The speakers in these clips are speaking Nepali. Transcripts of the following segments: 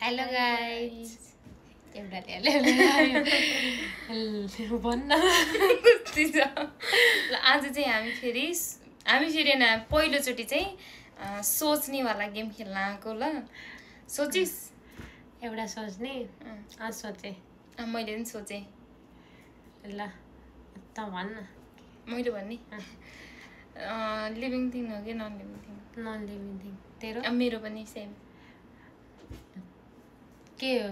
हेलो गाइस एउटाले भन्न आज चाहिँ हामी फेरि पहिलोचोटि चाहिँ सोच्नेवाला गेम खेल्न आएको ल सोचिस एउटा सोच्ने सोचे मैले पनि सोचेँ ल त भन्न मैले भन्ने लिभिङ थिङ हो कि non living thing non living thing तेरो मेरो पनि सेम के हो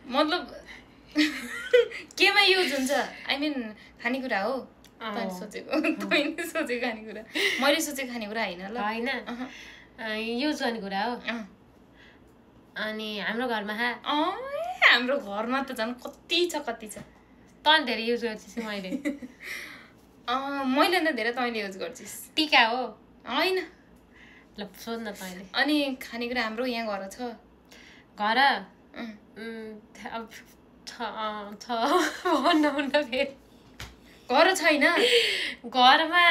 मतलब केमा युज हुन्छ आई मिन खानेकुरा हो तैँले सोचेको खानेकुरा मैले सोचेको खानेकुरा होइन ल होइन युज गर्ने कुरा हो अनि हाम्रो घरमा हाम्रो घरमा त झन् कति छ तँ धेरै युज गर्छिस् मैले मैले त धेरै तैँले युज गर्छिस् टिका हो होइन ल सोध्न तैँले अनि खानेकुरा हाम्रो यहाँ घर छ घर अब भन्न फेरि घर छैन घरमा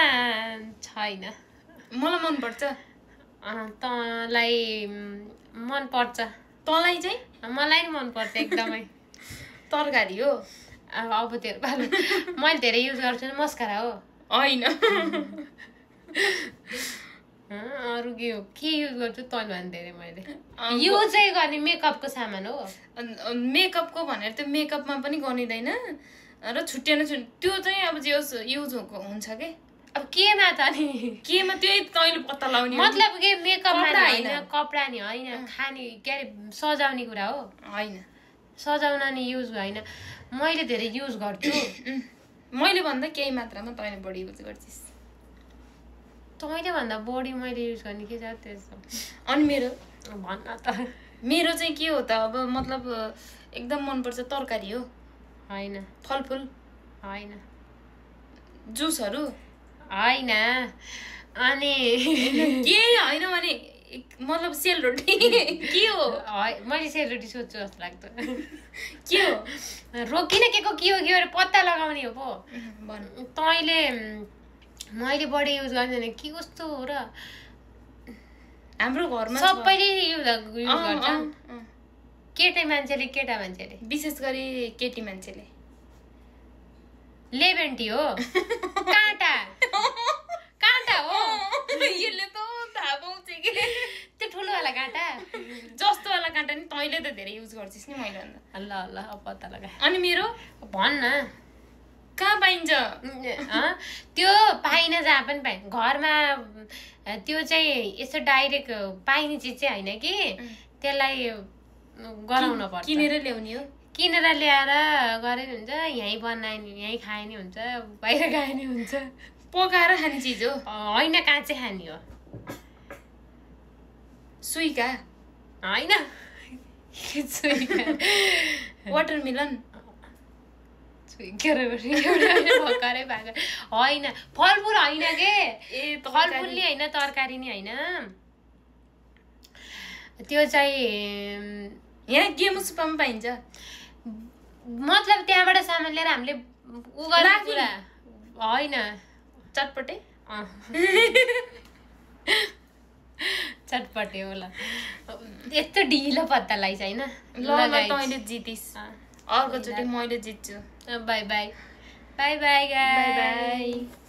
छैन मलाई मनपर्छ तँलाई मनपर्छ तँलाई चाहिँ मलाई नि मनपर्छ एकदमै तरकारी हो अब तेरो पालो मैले धेरै युज गर्छु मस्कारा हो होइन अरू के हो के युज गर्छु तैँले भने धेरै मैले युजै गर्ने मेकअपको सामान हो मेकअपको भनेर त्यो मेकअपमा पनि गनिँदैन र छुट्टिएन त्यो चाहिँ अब जे युज हुन्छ के अब केमा त नि केमा त्यही तैँले पत्ता लगाउने मतलब के मेकअपमा होइन कपडा नि होइन खाने के अरे सजाउने कुरा हो होइन सजाउन नि युज होइन मैले धेरै युज गर्छु मैले भन्दा केही मात्रामा तैँले बढी युज गर्छिस् तैँले भन्दा बढी मैले युज गर्ने के छ त्यसो अनि मेरो भन्न त मेरो चाहिँ के हो त अब मतलब एकदम मनपर्छ तरकारी हो होइन फलफुल होइन जुसहरू होइन अनि के होइन भने मतलब सेलरोटी के हो मैले सेलरोटी सोध्छु जस्तो लाग्छ के हो रोकिन के को के हो पत्ता लगाउने हो पो तैँले मैले बढी युज गर्दैन के कस्तो हो र हाम्रो घरमा सबैले युज गर्छ केटा मान्छेले विशेष गरी केटी मान्छेले लेबेन्टी हो काँटा हो यसले त थाहा पाउँछ कि त्यो ठुलोवाला काँटा जस्तोवाला काँटा नि तैँले त धेरै युज गर्छिस् नि मैले भन्दा ल ल पत्ता लगा अनि मेरो भन्न कहाँ पाइन्छ त्यो पाइन जहाँ पनि पाइन घरमा त्यो चाहिँ यसो डाइरेक्ट पाइने चिज चाहिँ होइन कि त्यसलाई गराउन पर्छ किनेर ल्याउने हो किनेर ल्याएर गरे हुन्छ यहीँ बनाइने यहीँ खाइने हुन्छ बाहिर खाइने हुन्छ पकाएर खाने चिज हो होइन काँचै खाने हो सुइका होइन वाटरमेलन भर्खरै भएको होइन फलफुल होइन के फलफुल नि होइन तरकारी नि होइन त्यो चाहिँ यहाँ गेमु सुपामा पाइन्छ मतलब त्यहाँबाट सामान लिएर हामीले उ गर्ने कुरा होइन चटपटे चटपटे होला यस्तो ढिलो पत्ता लगाइस् होइन ल तैँले जितिस् अर्कोचोटि मैले जित्छु by by by by by by